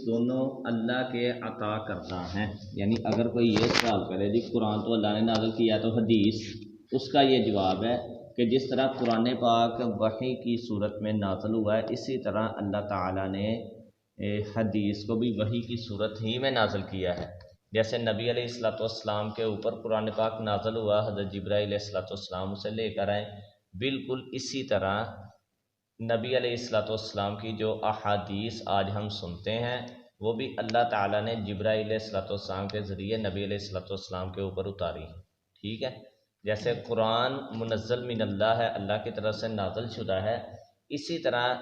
دونوں اللہ کے عطا کردہ ہیں۔ یعنی اگر کوئی یہ سوال کرے جی قرآن تو اللہ نے نازل کیا تو حدیث، اس کا یہ جواب ہے کہ جس طرح قرآن پاک وحی کی صورت میں نازل ہوا ہے، اسی طرح اللہ تعالیٰ نے حدیث کو بھی وحی کی صورت ہی میں نازل کیا ہے۔ جیسے نبی علیہ الصلوۃ والسلام کے اوپر قرآن پاک نازل ہوا، حضرت جبرائیل علیہ الصلوۃ والسلام اسے لے کر آئے، بالکل اسی طرح نبی علیہ الصلوۃ والسلام کی جو احادیث آج ہم سنتے ہیں وہ بھی اللہ تعالیٰ نے جبرائیل علیہ الصلوۃ والسلام کے ذریعے نبی علیہ الصلوۃ والسلام کے اوپر اتاری ہیں۔ ٹھیک ہے، جیسے قرآن منزل من اللہ ہے، اللہ کی طرف سے نازل شدہ ہے، اسی طرح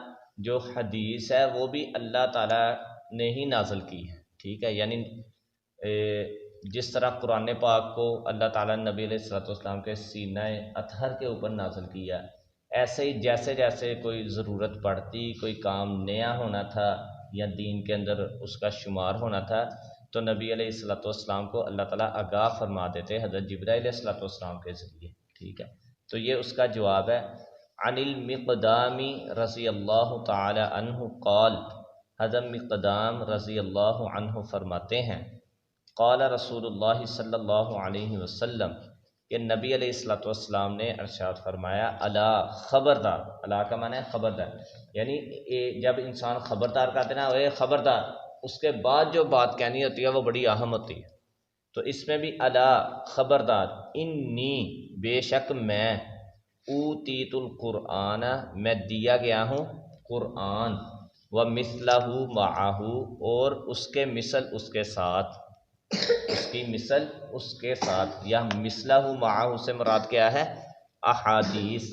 جو حدیث ہے وہ بھی اللہ تعالیٰ نے ہی نازل کی ہے۔ ٹھیک ہے، یعنی جس طرح قرآن پاک کو اللہ تعالیٰ نے نبی علیہ الصلوۃ والسلام کے سینہ اطہر کے اوپر نازل کیا، ایسے ہی جیسے جیسے کوئی ضرورت پڑتی، کوئی کام نیا ہونا تھا یا دین کے اندر اس کا شمار ہونا تھا، تو نبی علیہ الصلوۃ والسلام کو اللہ تعالیٰ آگاہ فرما دیتے حضرت جبرائیل علیہ الصلوۃ والسلام کے ذریعے۔ ٹھیک ہے، تو یہ اس کا جواب ہے۔ عن المقدام رضی اللہ تعالی عنہ قال، حضرت مقدام رضی اللہ عنہ فرماتے ہیں قال رسول اللہ صلی اللہ علیہ وسلم کہ نبی علیہ الصلوۃ والسلام نے ارشاد فرمایا، الا خبردار، الا کا معنی ہے خبردار، یعنی جب انسان خبردار کہتے ہیں نا، اے خبردار، اس کے بعد جو بات کہنی ہوتی ہے وہ بڑی اہم ہوتی ہے، تو اس میں بھی الا خبردار، انی بے شک میں، اوتیت القرآن میں دیا گیا ہوں قرآن، ومثلہ معہ اور اس کے مثل اس کے ساتھ، اس کی مثل اس کے ساتھ، یا مثلہ معہ سے مراد کیا ہے؟ احادیث،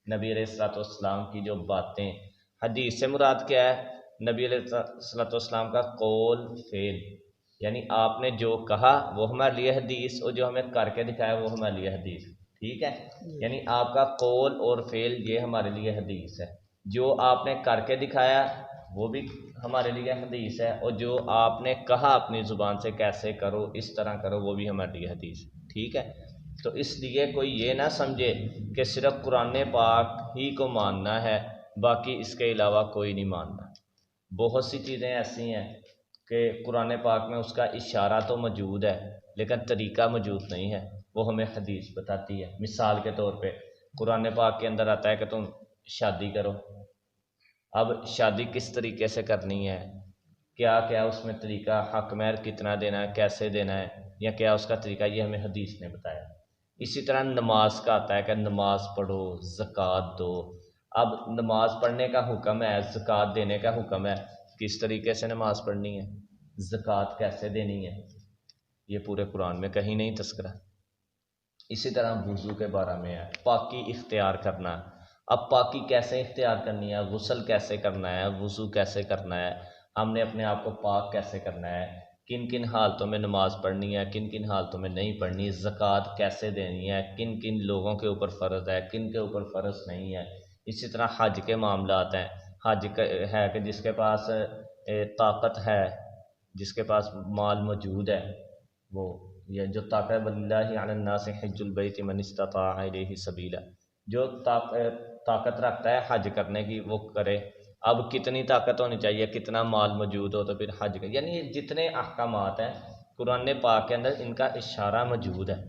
نبی علیہ الصلوۃ والسلام کی جو باتیں۔ حدیث سے مراد کیا ہے؟ نبی علیہ الصلوۃ والسلام کا قول فعل، یعنی آپ نے جو کہا وہ ہمارے لیے حدیث، اور جو ہمیں کر کے دکھایا وہ ہمارے لیے حدیث۔ ٹھیک ہے، یعنی آپ کا قول اور فعل یہ ہمارے لیے حدیث ہے، جو آپ نے کر کے دکھایا وہ بھی ہمارے لیے حدیث ہے، اور جو آپ نے کہا اپنی زبان سے کیسے کرو، اس طرح کرو، وہ بھی ہمارے لیے حدیث ہے۔ ٹھیک ہے، تو اس لیے کوئی یہ نہ سمجھے کہ صرف قرآن پاک ہی کو ماننا ہے، باقی اس کے علاوہ کوئی نہیں ماننا۔ بہت سی چیزیں ایسی ہیں کہ قرآن پاک میں اس کا اشارہ تو موجود ہے لیکن طریقہ موجود نہیں ہے، وہ ہمیں حدیث بتاتی ہے۔ مثال کے طور پہ قرآن پاک کے اندر آتا ہے کہ تم شادی کرو، اب شادی کس طریقے سے کرنی ہے، کیا کیا اس میں طریقہ، حق مہر کتنا دینا ہے، کیسے دینا ہے، یا کیا اس کا طریقہ، یہ ہمیں حدیث نے بتایا۔ اسی طرح نماز کا آتا ہے کہ نماز پڑھو، زکوٰۃ دو۔ اب نماز پڑھنے کا حکم ہے، زکوٰۃ دینے کا حکم ہے، کس طریقے سے نماز پڑھنی ہے، زکوٰۃ کیسے دینی ہے، یہ پورے قرآن میں کہیں نہیں تذکرہ۔ اسی طرح وضو کے بارے میں ہے، پاکی اختیار کرنا۔ اب پاکی کیسے اختیار کرنی ہے، غسل کیسے کرنا ہے، وضو کیسے کرنا ہے، ہم نے اپنے آپ کو پاک کیسے کرنا ہے، کن کن حالتوں میں نماز پڑھنی ہے، کن کن حالتوں میں نہیں پڑھنی، زکوٰۃ کیسے دینی ہے، کن کن لوگوں کے اوپر فرض ہے، کن کے اوپر فرض نہیں ہے۔ اسی طرح حج کے معاملات ہیں، حج ہے کہ جس کے پاس طاقت ہے، جس کے پاس مال موجود ہے، وہ یا جو طاقت، وللہ علی الناس حج البیت من استطاع الیہ سبیلا، جو طاقت رکھتا ہے حج کرنے کی وہ کرے۔ اب کتنی طاقت ہونی چاہیے، کتنا مال موجود ہو تو پھر حج کرے، یعنی جتنے احکامات ہیں قرآن پاک کے اندر ان کا اشارہ موجود ہے،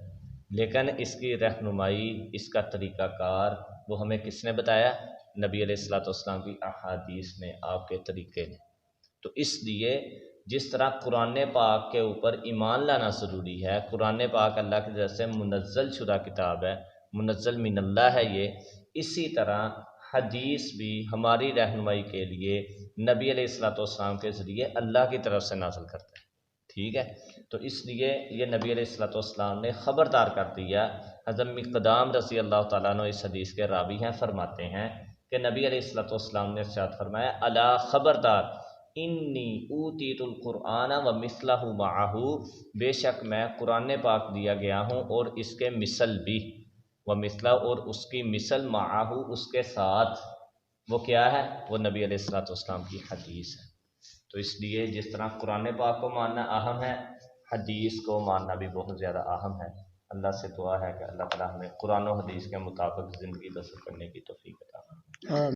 لیکن اس کی رہنمائی، اس کا طریقہ کار وہ ہمیں کس نے بتایا؟ نبی علیہ الصلوۃ والسلام کی احادیث نے، آپ کے طریقے نے۔ تو اس لیے جس طرح قرآن پاک کے اوپر ایمان لانا ضروری ہے، قرآن پاک اللہ کی طرف سے منزل شدہ کتاب ہے، منزل من اللہ ہے یہ، اسی طرح حدیث بھی ہماری رہنمائی کے لیے نبی علیہ الصلوۃ والسلام کے ذریعے اللہ کی طرف سے نازل کرتا ہے۔ ٹھیک ہے، تو اس لیے یہ نبی علیہ الصلوۃ والسلام نے خبردار کر دیا۔ حضرت مقدام رضی اللہ تعالیٰ عنہ اس حدیث کے راوی ہیں، فرماتے ہیں کہ نبی علیہ الصلوۃ والسلام نے ارشاد فرمایا، الا خبردار، انی اوتیت القرآن ومثلہ معہ، بے شک میں قرآن پاک دیا گیا ہوں اور اس کے مثل بھی، ومثلہ اور اس کی مثل، معہ اس کے ساتھ، وہ کیا ہے؟ وہ نبی علیہ الصلوۃ والسلام کی حدیث ہے۔ تو اس لیے جس طرح قرآن پاک کو ماننا اہم ہے، حدیث کو ماننا بھی بہت زیادہ اہم ہے۔ اللہ سے دعا ہے کہ اللہ تعالیٰ ہمیں قرآن و حدیث کے مطابق زندگی بسر کرنے کی توفیق عطا فرمائے۔